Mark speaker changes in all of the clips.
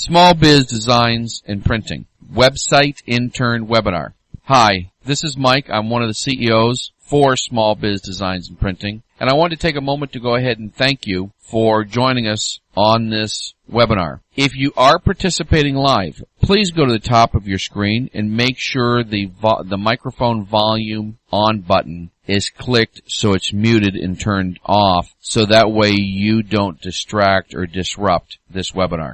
Speaker 1: Small Biz Designs and Printing, Website Intern Webinar. Hi, this is Mike. I'm one of the CEOs for Small Biz Designs and Printing, and I want to take a moment to go ahead and thank you for joining us on this webinar. If you are participating live, please go to the top of your screen and make sure the microphone volume on button is clicked so it's muted and turned off, so that way you don't distract or disrupt this webinar.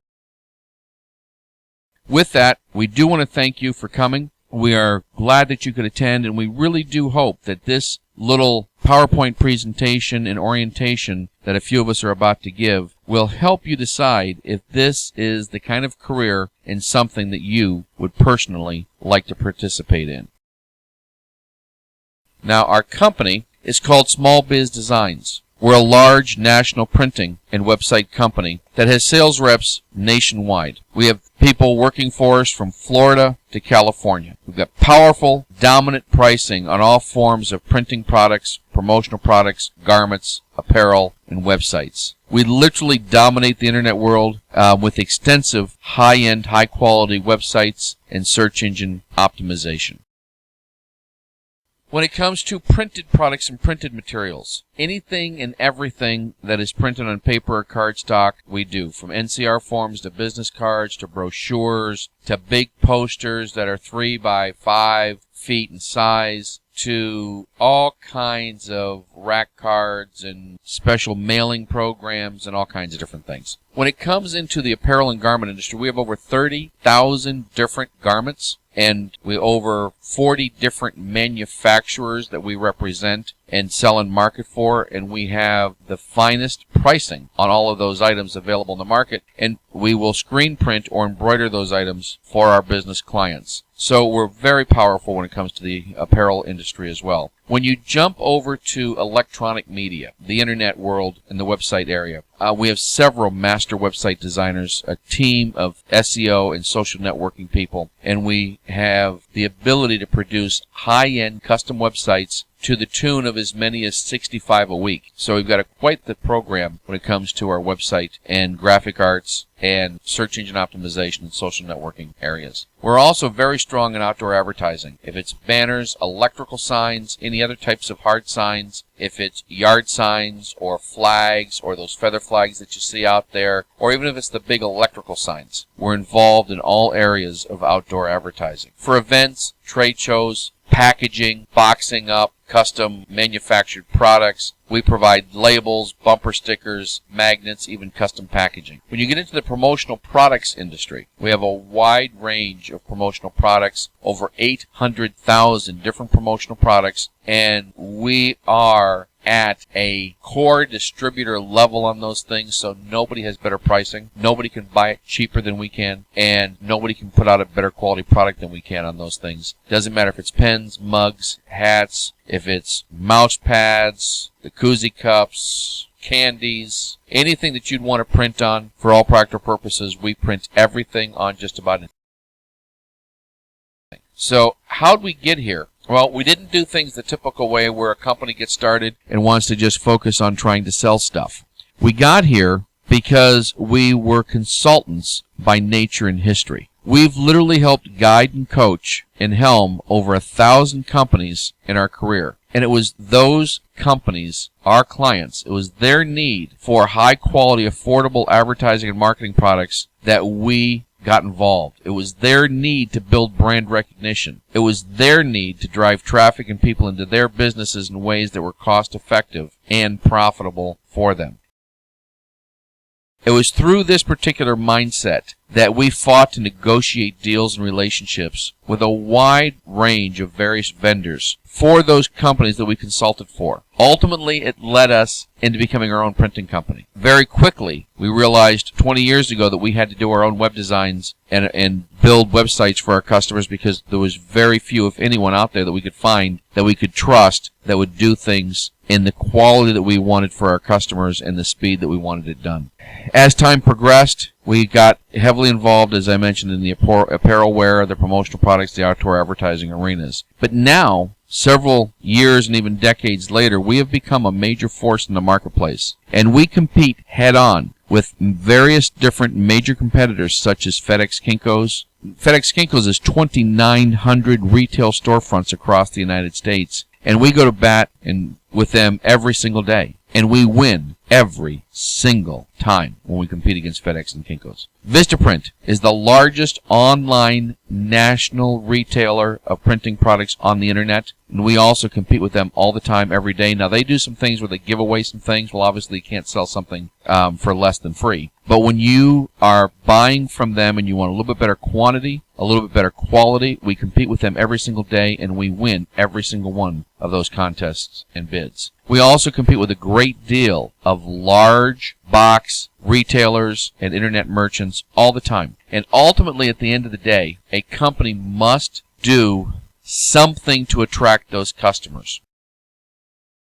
Speaker 1: With that, we do want to thank you for coming. We are glad that you could attend, and we really do hope that this little PowerPoint presentation and orientation that a few of us are about to give will help you decide if this is the kind of career and something that you would personally like to participate in. Now, our company is called Small Biz Designs. We're a large national printing and website company that has sales reps nationwide. We have people working for us from Florida to California. We've got powerful, dominant pricing on all forms of printing products, promotional products, garments, apparel, and websites. We literally dominate the internet world with extensive, high-end, high-quality websites and search engine optimization. When it comes to printed products and printed materials, anything and everything that is printed on paper or cardstock, we do. From NCR forms to business cards to brochures to big posters that are 3 by 5 feet in size to all kinds of rack cards and special mailing programs and all kinds of different things. When it comes into the apparel and garment industry, we have over 30,000 different garments, and we have over 40 different manufacturers that we represent and sell and market for, and we have the finest pricing on all of those items available in the market, and we will screen print or embroider those items for our business clients. So we're very powerful when it comes to the apparel industry as well. When you jump over to electronic media, the internet world, and the website area, we have several master website designers, a team of SEO and social networking people, and we have the ability to produce high-end custom websites to the tune of as many as 65 a week. So we've got quite the program when it comes to our website and graphic arts and search engine optimization and social networking areas. We're also very strong in outdoor advertising. If it's banners, electrical signs, any other types of hard signs, if it's yard signs or flags or those feather flags that you see out there, or even if it's the big electrical signs, we're involved in all areas of outdoor advertising. For events, trade shows, packaging, boxing up, custom manufactured products, we provide labels, bumper stickers, magnets, even custom packaging. When you get into the promotional products industry, we have a wide range of promotional products, over 800,000 different promotional products, and we are at a core distributor level on those things, so nobody has better pricing, nobody can buy it cheaper than we can, and nobody can put out a better quality product than we can on those things. Doesn't matter if it's pens, mugs, hats, if it's mouse pads, the koozie cups, candies, anything that you'd want to print on. For all practical purposes, we print everything on just about anything. So how'd we get here? Well, we didn't do things the typical way where a company gets started and wants to just focus on trying to sell stuff. We got here because we were consultants by nature and history. We've literally helped guide and coach and helm over 1,000 companies in our career. And it was those companies, our clients, it was their need for high-quality, affordable advertising and marketing products that we got involved. It was their need to build brand recognition. It was their need to drive traffic and people into their businesses in ways that were cost-effective and profitable for them. It was through this particular mindset that we fought to negotiate deals and relationships with a wide range of various vendors for those companies that we consulted for. Ultimately, it led us into becoming our own printing company. Very quickly, we realized 20 years ago that we had to do our own web designs and build websites for our customers, because there was very few, if anyone, out there that we could find that we could trust that would do things in the quality that we wanted for our customers and the speed that we wanted it done. As time progressed, we got heavily involved, as I mentioned, in the apparel wear, the promotional products, the outdoor advertising arenas. But now, several years and even decades later, we have become a major force in the marketplace. And we compete head-on with various different major competitors such as FedEx Kinko's. FedEx Kinko's is 2,900 retail storefronts across the United States, and we go to bat with them every single day, and we win every single time when we compete against FedEx and Kinko's. Vistaprint is the largest online national retailer of printing products on the internet, and we also compete with them all the time, every day. Now, they do some things where they give away some things. Well, obviously, you can't sell something for less than free. But when you are buying from them and you want a little bit better quantity, a little bit better quality, we compete with them every single day, and we win every single one of those contests and bids. We also compete with a great deal of large box retailers and internet merchants all the time. And ultimately, at the end of the day, a company must do something to attract those customers.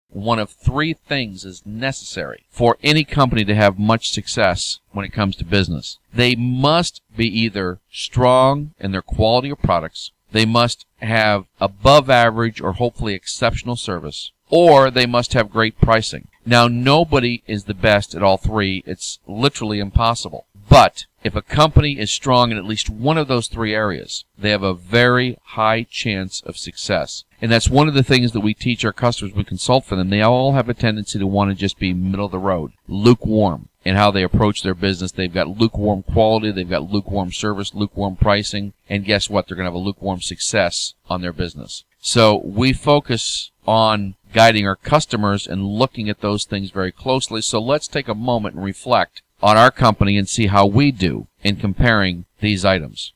Speaker 1: One of three things is necessary for any company to have much success when it comes to business. They must be either strong in their quality of products, they must have above average or hopefully exceptional service, or they must have great pricing. Now, nobody is the best at all three. It's literally impossible. But if a company is strong in at least one of those three areas, they have a very high chance of success. And that's one of the things that we teach our customers when we consult for them. They all have a tendency to want to just be middle of the road, lukewarm in how they approach their business. They've got lukewarm quality, they've got lukewarm service, lukewarm pricing, and guess what? They're going to have a lukewarm success on their business. So we focus on guiding our customers and looking at those things very closely. So let's take a moment and reflect on our company and see how we do in comparing these items.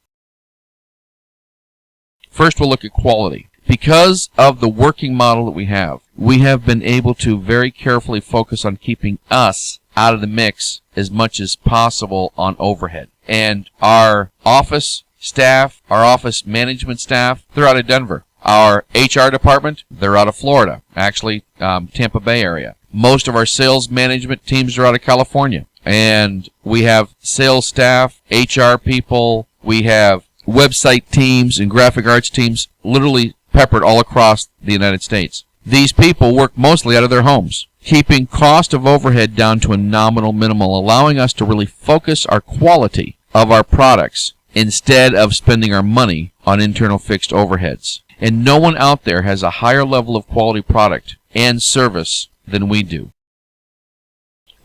Speaker 1: First, we'll look at quality. Because of the working model that we have been able to very carefully focus on keeping us out of the mix as much as possible on overhead. And our office staff, our office management staff, they're out of Denver. Our HR department, they're out of Florida, actually Tampa Bay area. Most of our sales management teams are out of California. And we have sales staff, HR people, we have website teams and graphic arts teams literally peppered all across the United States. These people work mostly out of their homes, keeping cost of overhead down to a nominal minimal, allowing us to really focus our quality of our products instead of spending our money on internal fixed overheads. And no one out there has a higher level of quality product and service than we do.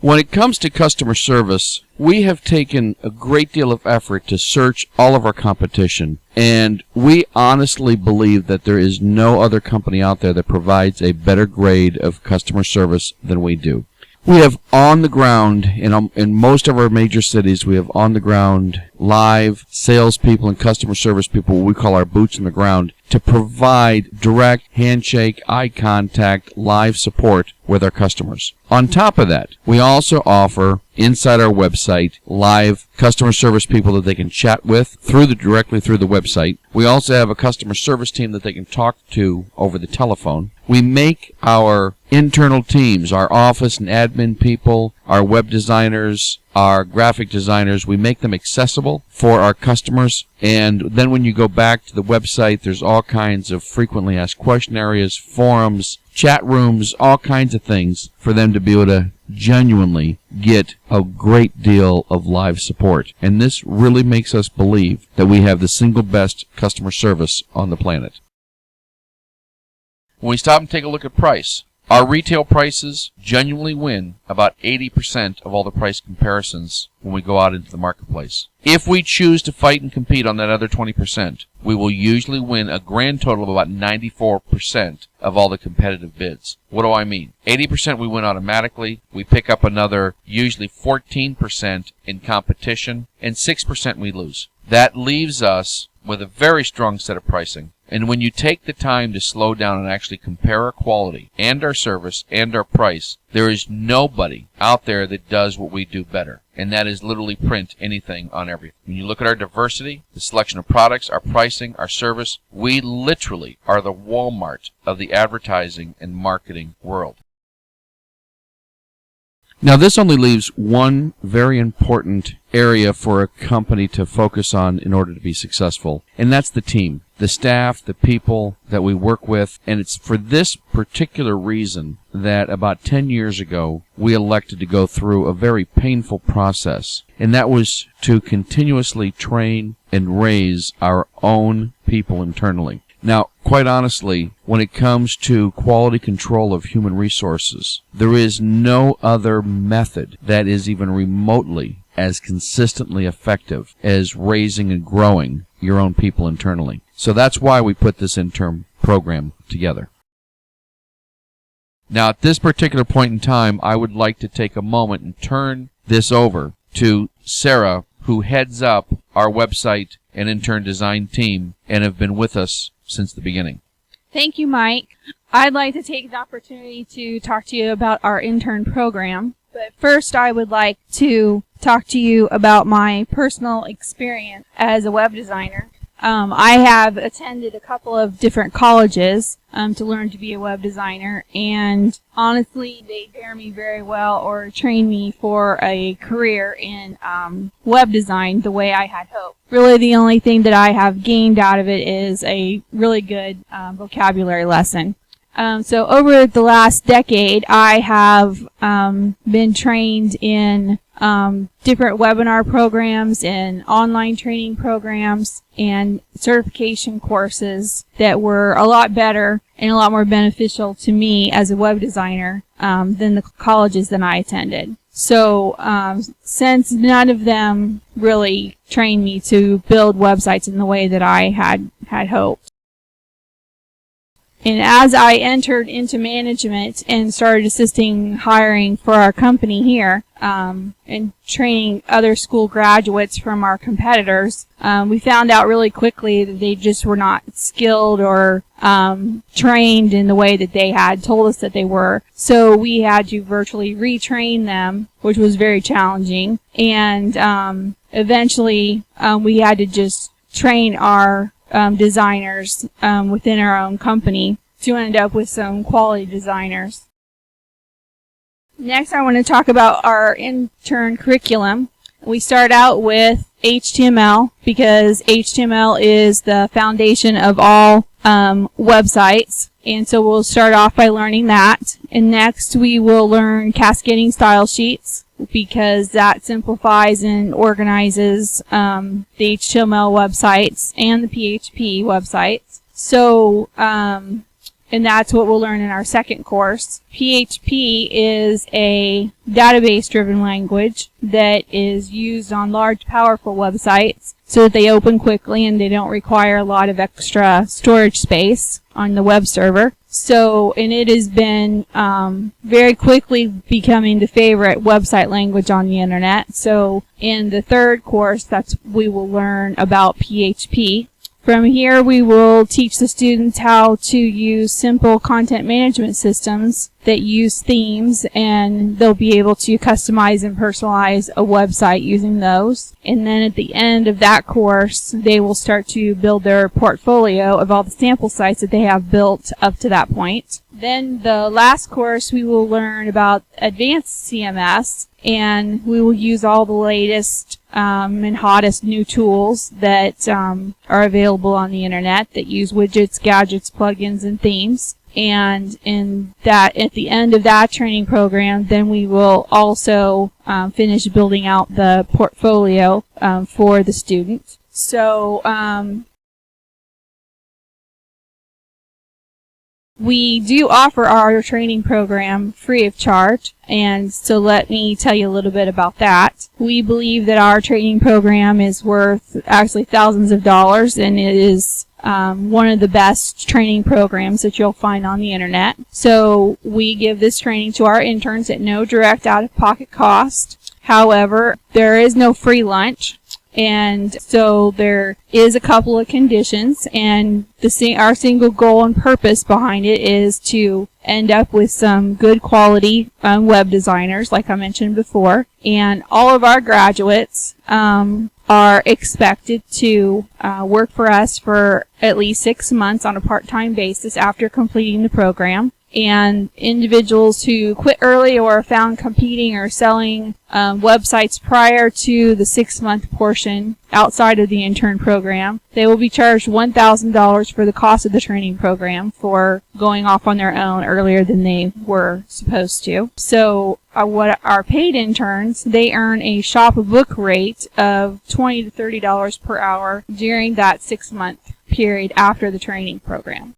Speaker 1: When it comes to customer service, we have taken a great deal of effort to search all of our competition, and we honestly believe that there is no other company out there that provides a better grade of customer service than we do. We have on the ground, in most of our major cities, we have on the ground live salespeople and customer service people, what we call our boots on the ground, to provide direct handshake, eye contact, live support with our customers. On top of that, we also offer inside our website live customer service people that they can chat with directly through the website. We also have a customer service team that they can talk to over the telephone. We make our internal teams, our office and admin people, our web designers, our graphic designers, we make them accessible for our customers. And then when you go back to the website, there's all kinds of frequently asked question areas, forums, chat rooms, all kinds of things for them to be able to genuinely get a great deal of live support. And this really makes us believe that we have the single best customer service on the planet. When we stop and take a look at price, our retail prices genuinely win about 80% of all the price comparisons when we go out into the marketplace. If we choose to fight and compete on that other 20%, we will usually win a grand total of about 94% of all the competitive bids. What do I mean? 80% we win automatically. We pick up another usually 14% in competition, and 6% we lose. That leaves us with a very strong set of pricing. And when you take the time to slow down and actually compare our quality and our service and our price, there is nobody out there that does what we do better. And that is literally print anything on everything. When you look at our diversity, the selection of products, our pricing, our service, we literally are the Walmart of the advertising and marketing world. Now, this only leaves one very important area for a company to focus on in order to be successful, and that's the team, the staff, the people that we work with. And it's for this particular reason that about 10 years ago, we elected to go through a very painful process, and that was to continuously train and raise our own people internally. Now, quite honestly, when it comes to quality control of human resources, there is no other method that is even remotely as consistently effective as raising and growing your own people internally. So that's why we put this intern program together. Now, at this particular point in time, I would like to take a moment and turn this over to Sarah, who heads up our website and intern design team and have been with us since the beginning.
Speaker 2: Thank you, Mike. I'd like to take the opportunity to talk to you about our intern program. But first, I would like to talk to you about my personal experience as a web designer. I have attended a couple of different colleges to learn to be a web designer, and honestly, they bear me very well or train me for a career in web design the way I had hoped. Really, the only thing that I have gained out of it is a really good vocabulary lesson. So over the last decade, I have been trained in different webinar programs and online training programs and certification courses that were a lot better and a lot more beneficial to me as a web designer than the colleges that I attended. So since none of them really trained me to build websites in the way that I had hoped. And as I entered into management and started assisting hiring for our company here and training other school graduates from our competitors, we found out really quickly that they just were not skilled or trained in the way that they had told us that they were. So we had to virtually retrain them, which was very challenging. And eventually we had to just train our designers within our own company to end up with some quality designers. Next, I want to talk about our intern curriculum. We start out with HTML because HTML is the foundation of all websites, and so we'll start off by learning that. And next, we will learn cascading style sheets, because that simplifies and organizes the HTML websites and the PHP websites. So, and that's what we'll learn in our second course. PHP is a database-driven language that is used on large, powerful websites so that they open quickly and they don't require a lot of extra storage space on the web server. So, and it has been very quickly becoming the favorite website language on the internet. So in the third course, we will learn about PHP. From here, we will teach the students how to use simple content management systems that use themes, and they'll be able to customize and personalize a website using those. And then at the end of that course, they will start to build their portfolio of all the sample sites that they have built up to that point. Then the last course, we will learn about advanced CMS, and we will use all the latest and hottest new tools that are available on the internet that use widgets, gadgets, plugins, and themes. And in that, at the end of that training program, then we will also finish building out the portfolio for the student. So we do offer our training program free of charge, and so let me tell you a little bit about that. We believe that our training program is worth actually thousands of dollars, and it is one of the best training programs that you'll find on the internet. So we give this training to our interns at no direct out-of-pocket cost. However, there is no free lunch. And so there is a couple of conditions, and our single goal and purpose behind it is to end up with some good quality web designers, like I mentioned before. And all of our graduates are expected to work for us for at least 6 months on a part-time basis after completing the program. and individuals who quit early or are found competing or selling websites prior to the 6-month portion outside of the intern program, they will be charged $1,000 for the cost of the training program for going off on their own earlier than they were supposed to. So what our paid interns, they earn a shop book rate of $20 to $30 per hour during that 6-month period after the training program.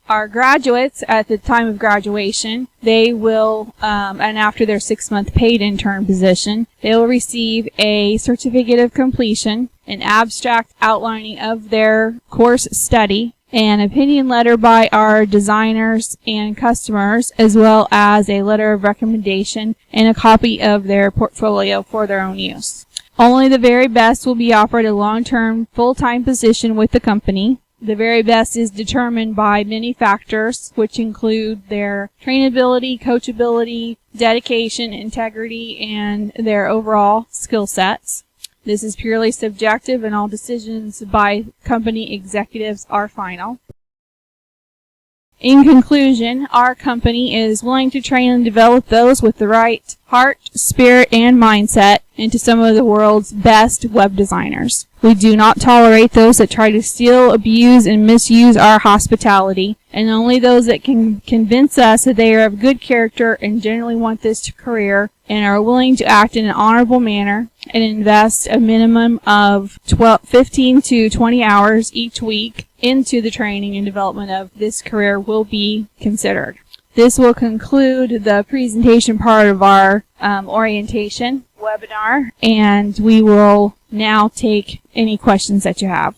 Speaker 2: Our graduates, at the time of graduation, they will, and after their 6-month paid intern position, they will receive a certificate of completion, an abstract outlining of their course study, an opinion letter by our designers and customers, as well as a letter of recommendation and a copy of their portfolio for their own use. Only the very best will be offered a long-term, full-time position with the company. The very best is determined by many factors, which include their trainability, coachability, dedication, integrity, and their overall skill sets. This is purely subjective, and all decisions by company executives are final. In conclusion, our company is willing to train and develop those with the right heart, spirit, and mindset into some of the world's best web designers. We do not tolerate those that try to steal, abuse, and misuse our hospitality, and only those that can convince us that they are of good character and generally want this career and are willing to act in an honorable manner and invest a minimum of 15 to 20 hours each week into the training and development of this career will be considered. This will conclude the presentation part of our orientation webinar, and we will now take any questions that you have.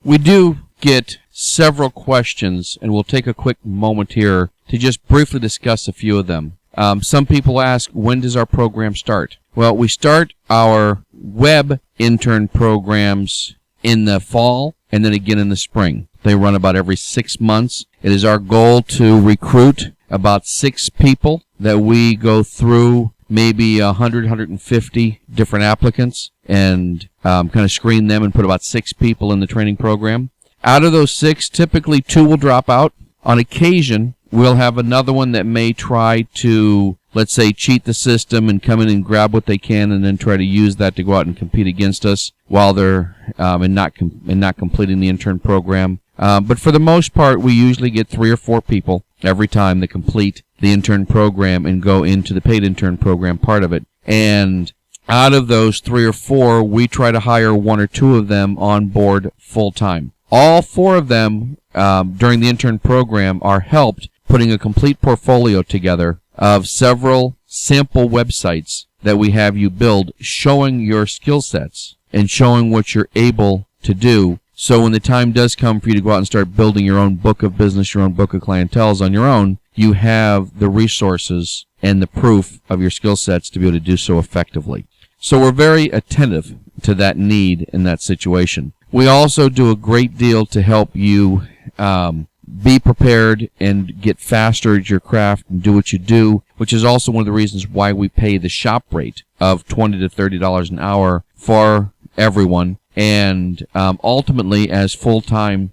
Speaker 1: We do get several questions, and we'll take a quick moment here to just briefly discuss a few of them. Some people ask, when does our program start? Well, we start our web intern programs in the fall and then again in the spring. They run about every 6 months. It is our goal to recruit about 6 people that we go through maybe 100, 150 different applicants and kind of screen them and put about 6 people in the training program. Out of those 6, typically 2 will drop out. On occasion, we'll have another one that may try to, let's say, cheat the system and come in and grab what they can and then try to use that to go out and compete against us while they're not completing the intern program. But for the most part, we usually get 3 or 4 people every time that complete the intern program and go into the paid intern program part of it. And out of those 3 or 4, we try to hire 1 or 2 of them on board full-time. All 4 of them during the intern program are helped putting a complete portfolio together of several sample websites that we have you build showing your skill sets and showing what you're able to do. So when the time does come for you to go out and start building your own book of business, your own book of clienteles on your own, you have the resources and the proof of your skill sets to be able to do so effectively. So we're very attentive to that need in that situation. We also do a great deal to help you be prepared and get faster at your craft and do what you do, which is also one of the reasons why we pay the shop rate of $20 to $30 an hour for everyone. And ultimately, as full-time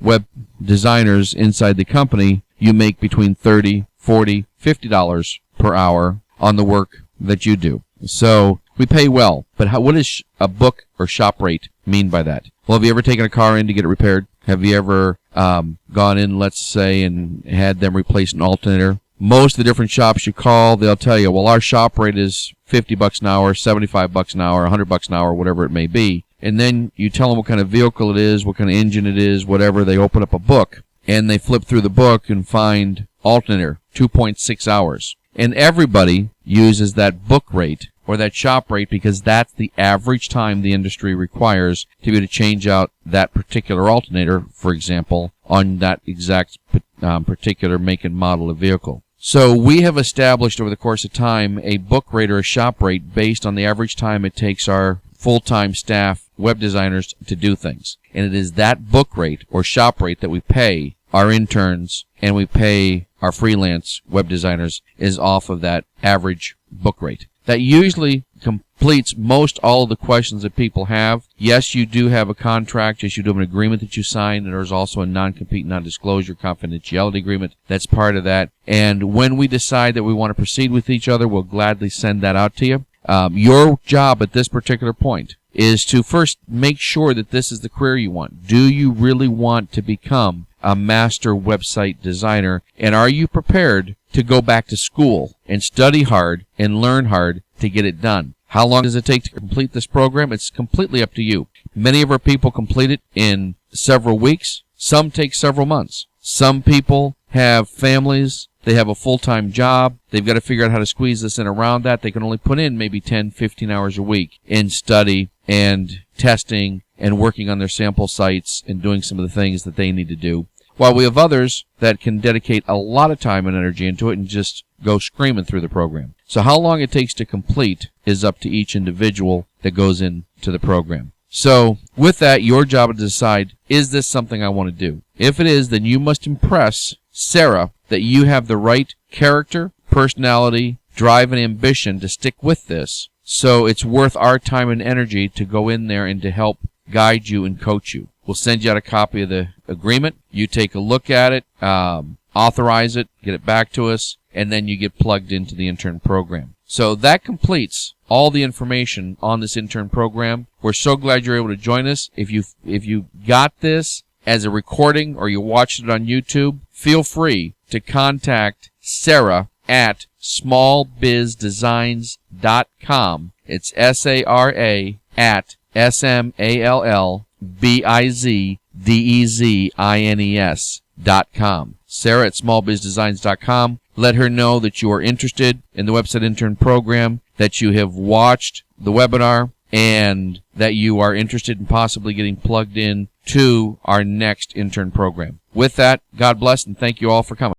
Speaker 1: web designers inside the company, you make between $30, $40, $50 per hour on the work that you do. So we pay well. But what does a book or shop rate mean by that? Well, have you ever taken a car in to get it repaired? Have you ever gone in, let's say, and had them replace an alternator? Most of the different shops you call, they'll tell you, well, our shop rate is $50 an hour, $75 an hour, $100 an hour, whatever it may be. And then you tell them what kind of vehicle it is, what kind of engine it is, whatever. They open up a book, and they flip through the book and find alternator, 2.6 hours. And everybody uses that book rate or that shop rate because that's the average time the industry requires to be able to change out that particular alternator, for example, on that exact particular make and model of vehicle. So we have established over the course of time a book rate or a shop rate based on the average time it takes our full-time staff web designers to do things. And it is that book rate or shop rate that we pay our interns and we pay our freelance web designers is off of that average book rate. That usually completes most all of the questions that people have. Yes, you do have a contract. Yes, you do have an agreement that you sign, and there's also a non-compete, non-disclosure confidentiality agreement. That's part of that. And when we decide that we want to proceed with each other, we'll gladly send that out to you. Your job at this particular point is to first make sure that this is the career you want. Do you really want to become a master website designer? And are you prepared to go back to school and study hard and learn hard to get it done? How long does it take to complete this program? It's completely up to you. Many of our people complete it in several weeks. Some take several months. Some people have families. They have a full-time job. They've got to figure out how to squeeze this in around that. They can only put in maybe 10, 15 hours a week in study and testing and working on their sample sites and doing some of the things that they need to do. While we have others that can dedicate a lot of time and energy into it and just go screaming through the program. So how long it takes to complete is up to each individual that goes into the program. So with that, your job is to decide, is this something I want to do? If it is, then you must impress Sarah that you have the right character, personality, drive, and ambition to stick with this. So it's worth our time and energy to go in there and to help guide you and coach you. We'll send you out a copy of the agreement. You take a look at it, authorize it, get it back to us, and then you get plugged into the intern program. So that completes all the information on this intern program. We're so glad you're able to join us. If you got this as a recording or you watched it on YouTube, feel free to contact Sarah at smallbizdesigns.com. It's SARA at SMALLBIZDEZINES.com. Sarah at smallbizdesigns.com. Let her know that you are interested in the website intern program, that you have watched the webinar, and that you are interested in possibly getting plugged in to our next intern program. With that, God bless and thank you all for coming.